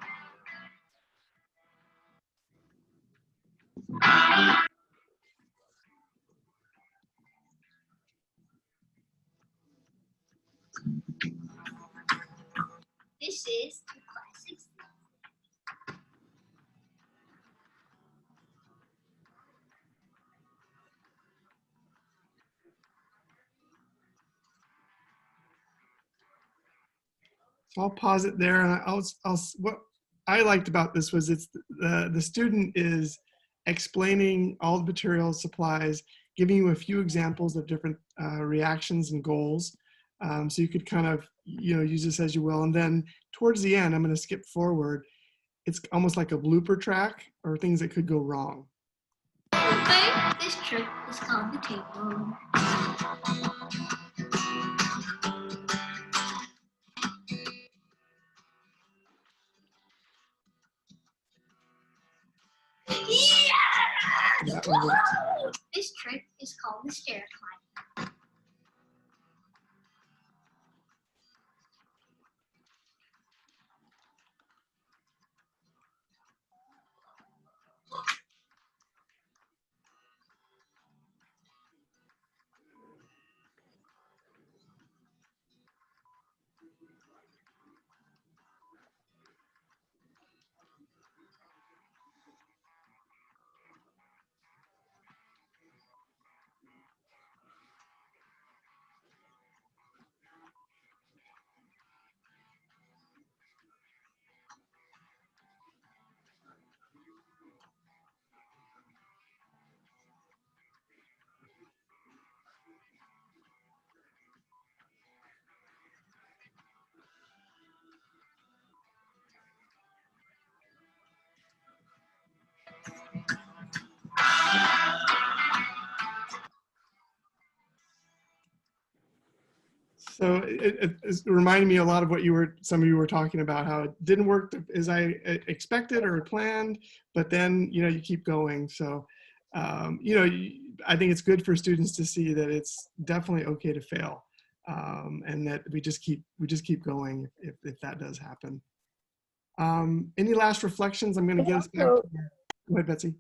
This is the classic. So I'll pause it there, and what I liked about this was the student is explaining all the materials, supplies, giving you a few examples of different reactions and goals. So you could kind of, use this as you will. And then towards the end, I'm going to skip forward. It's almost like a blooper track or things that could go wrong. This trick is called the tape roll. This trick is called the stair climb. So it reminded me a lot of what some of you were talking about, how it didn't work as I expected or planned, but then, you know, you keep going. So, you know, I think it's good for students to see that it's definitely okay to fail, and that we just keep going if that does happen. Any last reflections? I'm going to get us back. Go ahead, Betsy.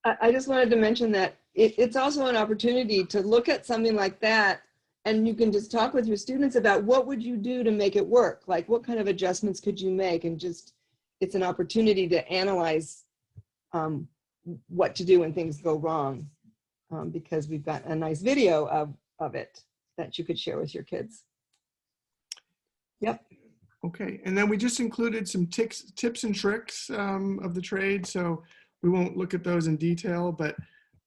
I just wanted to mention that it's also an opportunity to look at something like that, and you can just talk with your students about what would you do to make it work? Like what kind of adjustments could you make? And just, it's an opportunity to analyze what to do when things go wrong, because we've got a nice video of it that you could share with your kids. Yep. Okay, and then we just included some tips and tricks of the trade, so we won't look at those in detail, but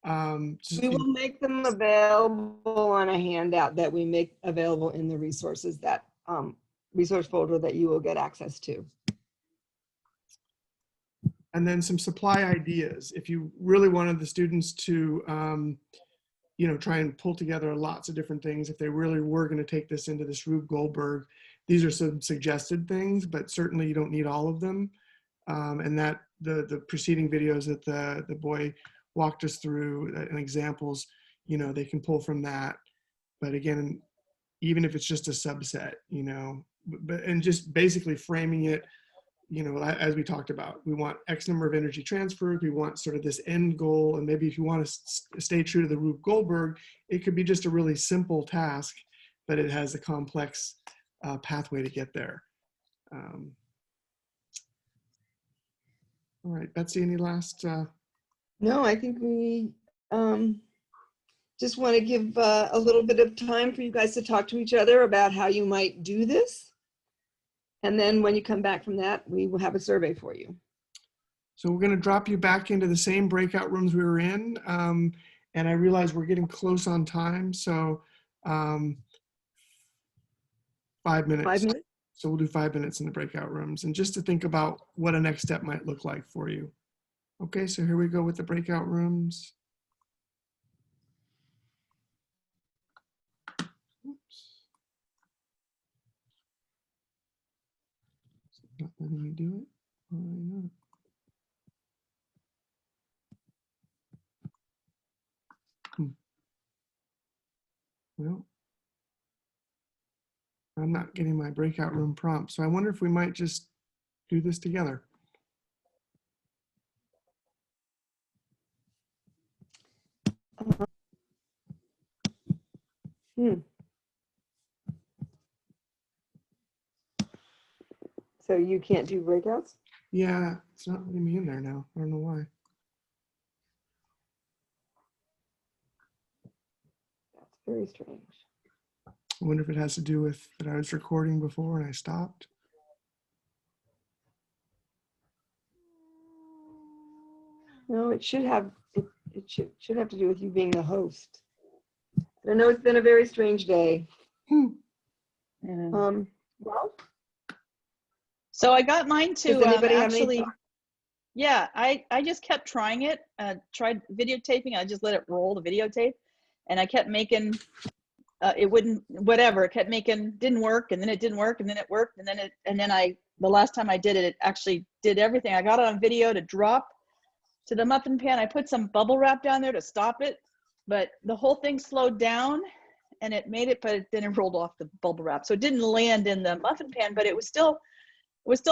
we will make them available on a handout that we make available in the resources, that resource folder that you will get access to. And then some supply ideas. If you really wanted the students to, you know, try and pull together lots of different things, if they really were going to take this into this Rube Goldberg, these are some suggested things, but certainly you don't need all of them. And that the preceding videos that the boy walked us through and examples, you know, they can pull from that. But again, even if it's just a subset, you know, and just basically framing it, you know, as we talked about, we want X number of energy transferred, we want sort of this end goal, and maybe if you want to stay true to the Rube Goldberg, it could be just a really simple task, but it has a complex pathway to get there. All right, Betsy, any last? No, I think we just want to give a little bit of time for you guys to talk to each other about how you might do this. And then when you come back from that, we will have a survey for you. So we're going to drop you back into the same breakout rooms we were in. And I realize we're getting close on time. So 5 minutes. 5 minutes? So we'll do 5 minutes in the breakout rooms, and just to think about what a next step might look like for you. Okay, so here we go with the breakout rooms. Oops. It's not letting me do it. Why not? Well, I'm not getting my breakout room prompt, so I wonder if we might just do this together. So you can't do breakouts? Yeah, it's not letting me in there now. I don't know why. That's very strange. I wonder if it has to do with that I was recording before and I stopped. No, it should have. It should have to do with you being the host. I know it's been a very strange day. Well. So I got mine to Does anybody have any actually. thoughts? Yeah, I just kept trying it. Tried videotaping. I just let it roll the videotape, and I kept making. It wouldn't. Whatever. It kept making. Didn't work, and then it didn't work, and then it worked, and then I. The last time I did it, it actually did everything. I got it on video to drop to the muffin pan. I put some bubble wrap down there to stop it, but the whole thing slowed down, and it made it. But then it rolled off the bubble wrap, so it didn't land in the muffin pan. But it was still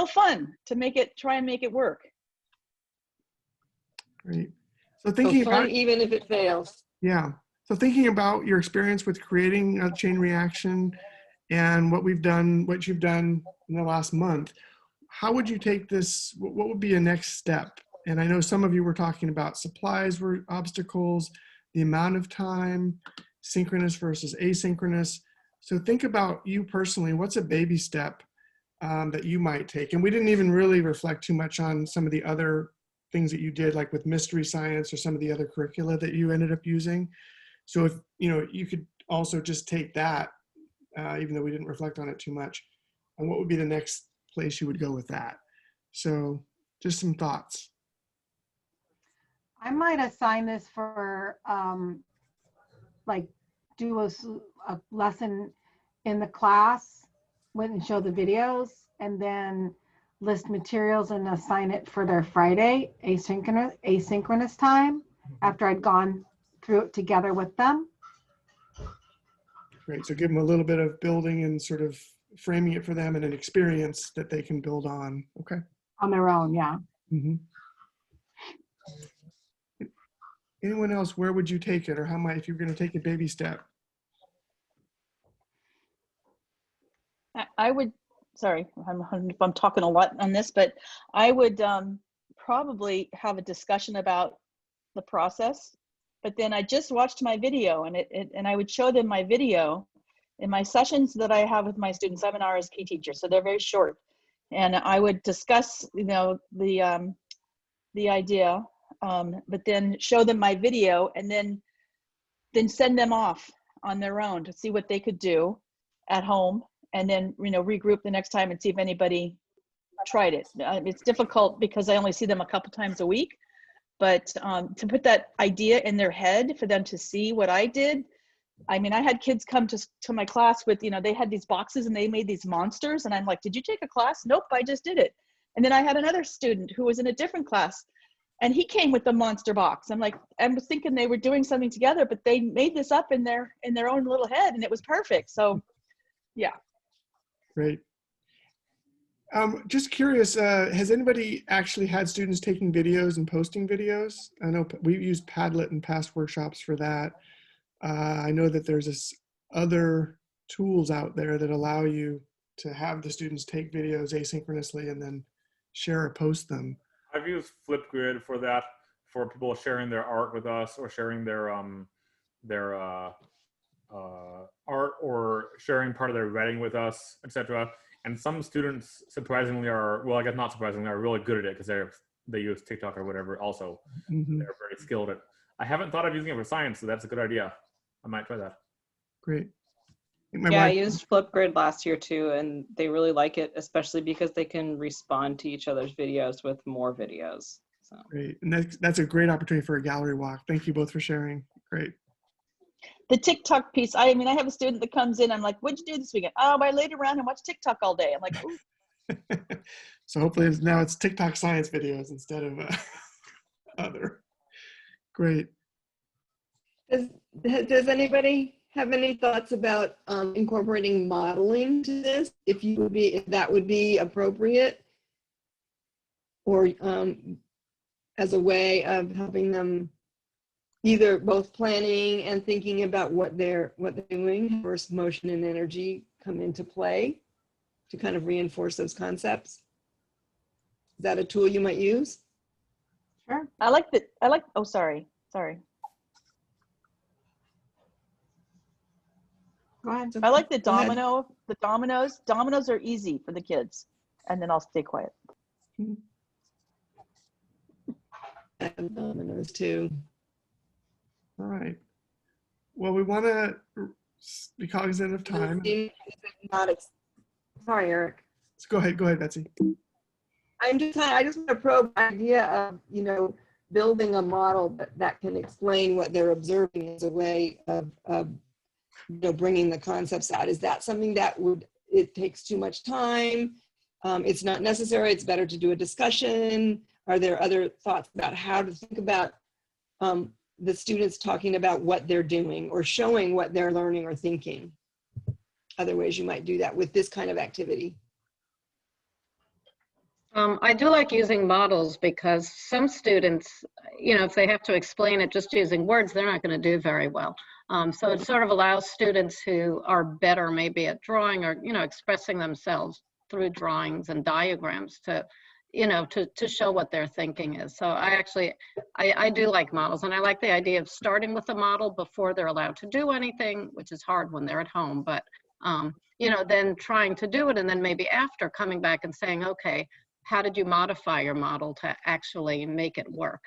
fun to make it. Try and make it work. Great. So thinking fun about, even if it fails. Yeah. So thinking about your experience with creating a chain reaction and what you've done in the last month, how would you take this? What would be a next step? And I know some of you were talking about supplies were obstacles, the amount of time, synchronous versus asynchronous. So think about you personally, what's a baby step that you might take? And we didn't even really reflect too much on some of the other things that you did, like with mystery science or some of the other curricula that you ended up using. So if, you know, you could also just take that, even though we didn't reflect on it too much, and what would be the next place you would go with that? So just some thoughts. I might assign this for like do a lesson in the class and show the videos, and then list materials and assign it for their Friday asynchronous time after I'd gone through it together with them. Great. So give them a little bit of building and sort of framing it for them and an experience that they can build on. Okay. On their own, yeah. Mm-hmm. Anyone else, where would you take it, or how might, if you're going to take a baby step? I would, sorry, I'm talking a lot on this, but I would probably have a discussion about the process. But then I just watched my video, and I would show them my video in my sessions that I have with my students. I'm an RSK teacher, so they're very short, and I would discuss, you know, the idea, but then show them my video, and then send them off on their own to see what they could do at home, and then, you know, regroup the next time and see if anybody tried it. It's difficult because I only see them a couple times a week. But to put that idea in their head for them to see what I did, I mean, I had kids come to my class with, you know, they had these boxes and they made these monsters. And I'm like, did you take a class? Nope, I just did it. And then I had another student who was in a different class, and he came with the monster box. I'm like, I was thinking they were doing something together, but they made this up in their own little head, and it was perfect. So, yeah. Great. Just curious, has anybody actually had students taking videos and posting videos? I know we've used Padlet in past workshops for that. I know that there's this other tools out there that allow you to have the students take videos asynchronously and then share or post them. I've used Flipgrid for that, for people sharing their art with us, or sharing their art, or sharing part of their writing with us, etc. And some students, surprisingly, are, well, I guess not surprisingly, are really good at it because they use TikTok or whatever also. Mm-hmm. They're very skilled at it. I haven't thought of using it for science, so that's a good idea. I might try that. Great. Yeah, I used Flipgrid last year too, and they really like it, especially because they can respond to each other's videos with more videos. So. Great. And that's a great opportunity for a gallery walk. Thank you both for sharing. Great. The TikTok piece, I mean, I have a student that comes in, I'm like, what'd you do this weekend? Oh, I laid around and watched TikTok all day. I'm like, ooh. So hopefully now it's TikTok science videos instead of other. Great. Does anybody have any thoughts about incorporating modeling to this? If that would be appropriate, or as a way of helping them either both planning and thinking about what they're doing, first motion and energy come into play to kind of reinforce those concepts. Is that a tool you might use? Sure. Oh, sorry. Go ahead. I like the dominoes. Dominoes are easy for the kids. And then I'll stay quiet. I have dominoes too. All right. Well, we want to be cognizant of time. Sorry, Eric. Go ahead, Betsy. I just want to probe the idea of, you know, building a model that can explain what they're observing as a way of you know, bringing the concepts out. Is that something that it takes too much time? It's not necessary. It's better to do a discussion. Are there other thoughts about how to think about the students talking about what they're doing or showing what they're learning or thinking? Other ways you might do that with this kind of activity. I do like using models because some students, you know, if they have to explain it just using words, they're not going to do very well. So it sort of allows students who are better maybe at drawing or, you know, expressing themselves through drawings and diagrams to, you know, to show what their thinking is. So I do like models, and I like the idea of starting with a model before they're allowed to do anything, which is hard when they're at home, but, you know, then trying to do it, and then maybe after coming back and saying, okay, how did you modify your model to actually make it work?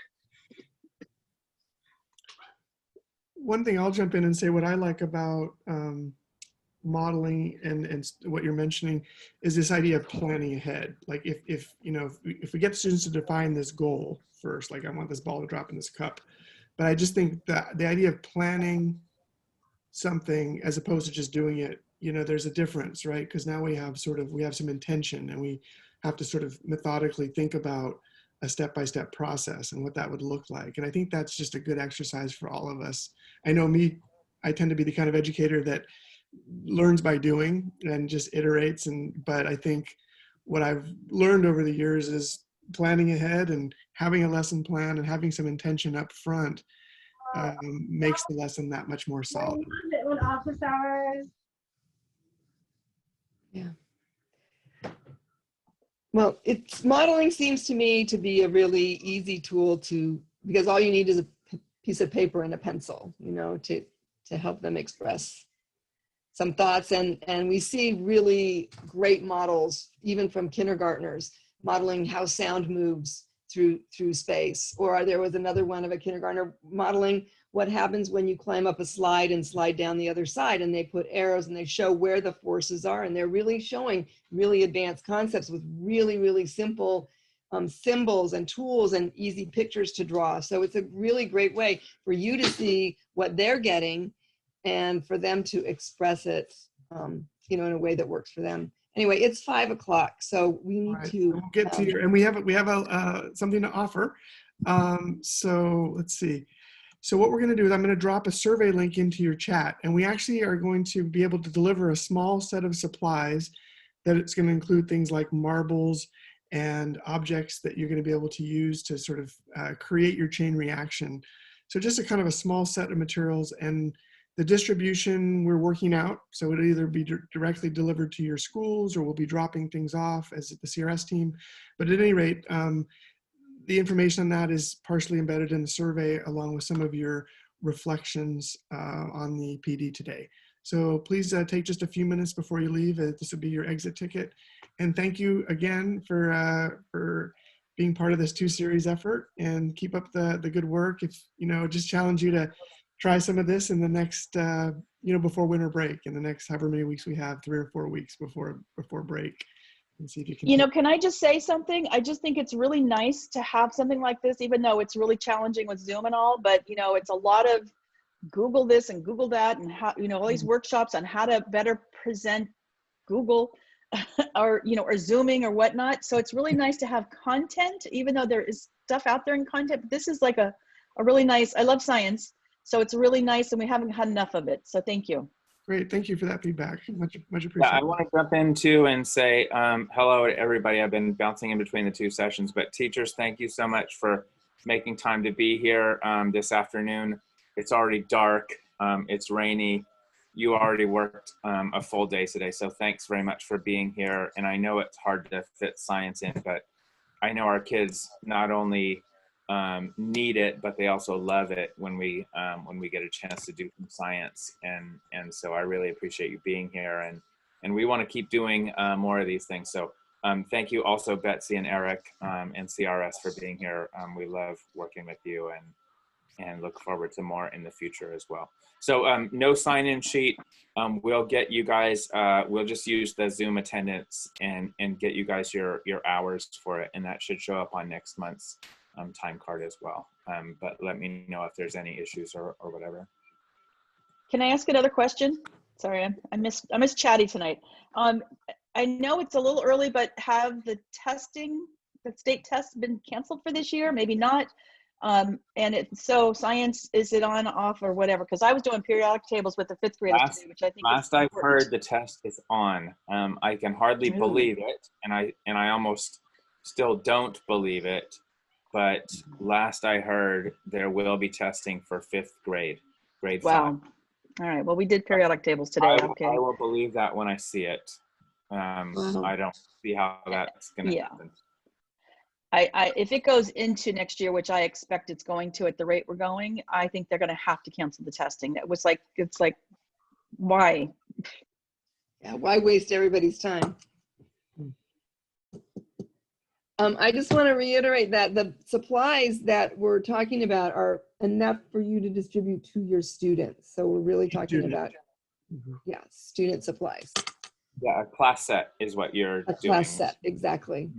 One thing I'll jump in and say what I like about modeling and what you're mentioning is this idea of planning ahead. Like if you know, if we get students to define this goal first, like I want this ball to drop in this cup, but I just think that the idea of planning something as opposed to just doing it, you know, there's a difference, right? Because now we have some intention, and we have to sort of methodically think about a step-by-step process and what that would look like. And I think that's just a good exercise for all of us. I know me, I tend to be the kind of educator that learns by doing and just iterates. But I think what I've learned over the years is planning ahead and having a lesson plan and having some intention up front makes the lesson that much more solid. Office hours. Yeah. Well, modeling seems to me to be a really easy tool because all you need is a piece of paper and a pencil, you know, to help them express some thoughts. And we see really great models, even from kindergartners, modeling how sound moves through space. Or there was another one of a kindergartner modeling what happens when you climb up a slide and slide down the other side, and they put arrows and they show where the forces are, and they're really showing really advanced concepts with really, really simple symbols and tools and easy pictures to draw. So it's a really great way for you to see what they're getting and for them to express it, you know, in a way that works for them. Anyway, it's 5 o'clock, so we need to we'll get to your, and we have something to offer. So let's see. So what we're going to do is I'm going to drop a survey link into your chat, and we actually are going to be able to deliver a small set of supplies that it's going to include things like marbles and objects that you're going to be able to use to sort of create your chain reaction. So just a kind of a small set of materials, and the distribution we're working out. So it'll either be directly delivered to your schools, or we'll be dropping things off as the CRS team. But at any rate, the information on that is partially embedded in the survey, along with some of your reflections on the PD today. So please take just a few minutes before you leave. This will be your exit ticket. And thank you again for being part of this 2-series effort, and keep up the good work. If, you know, just challenge you to try some of this in the next, you know, before winter break, in the next however many weeks we have, 3 or 4 weeks before break. And see if you can. You know, can I just say something? I just think it's really nice to have something like this, even though it's really challenging with Zoom and all, but, you know, it's a lot of Google this and Google that, and how, you know, all these workshops on how to better present Google or, you know, or Zooming or whatnot. So it's really nice to have content, even though there is stuff out there in content, but this is like a really nice, I love science. So it's really nice, and we haven't had enough of it. So thank you. Great, thank you for that feedback. Much appreciated. Yeah, I want to jump in too and say hello to everybody. I've been bouncing in between the 2 sessions, but teachers, thank you so much for making time to be here this afternoon. It's already dark, it's rainy. You already worked a full day today, so thanks very much for being here. And I know it's hard to fit science in, but I know our kids not only need it, but they also love it when we get a chance to do some science, and so I really appreciate you being here, and we want to keep doing more of these things. So thank you also, Betsy and Eric and CRS, for being here. We love working with you, and look forward to more in the future as well. So no sign-in sheet. We'll get you guys, we'll just use the Zoom attendance and get you guys your hours for it, and that should show up on next month's time card as well. But let me know if there's any issues or whatever. Can I ask another question? Sorry, I missed Chatty tonight. I know it's a little early, but have the state tests been canceled for this year? Maybe not. So science, is it on, off, or whatever? Because I was doing periodic tables with the 5th graders today, which I think last I've heard, the test is on. I can hardly believe it, and I almost still don't believe it. But last I heard, there will be testing for 5th grade, grade 5. Wow. All right. Well, we did periodic tables today. Okay. I will believe that when I see it. I don't see how that's going to happen. If it goes into next year, which I expect it's going to at the rate we're going, I think they're going to have to cancel the testing. It's like, why? Yeah, why waste everybody's time? I just want to reiterate that the supplies that we're talking about are enough for you to distribute to your students. So we're really talking about, yeah, student supplies. Yeah, a class set is what you're doing. A class set, exactly.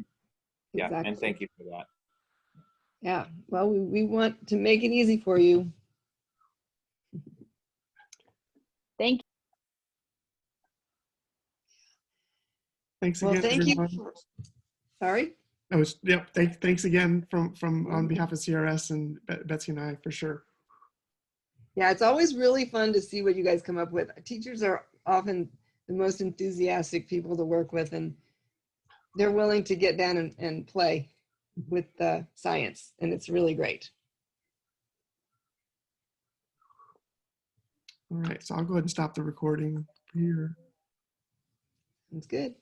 Yeah, exactly. And thank you for that. Yeah, well, we want to make it easy for you. Thank you. Thanks Well, again, thank you. everyone. Sorry? Thanks again from on behalf of CRS and Betsy and I, for sure. Yeah, it's always really fun to see what you guys come up with. Teachers are often the most enthusiastic people to work with, and they're willing to get down and play with the science, and it's really great. All right, so I'll go ahead and stop the recording here. That's good.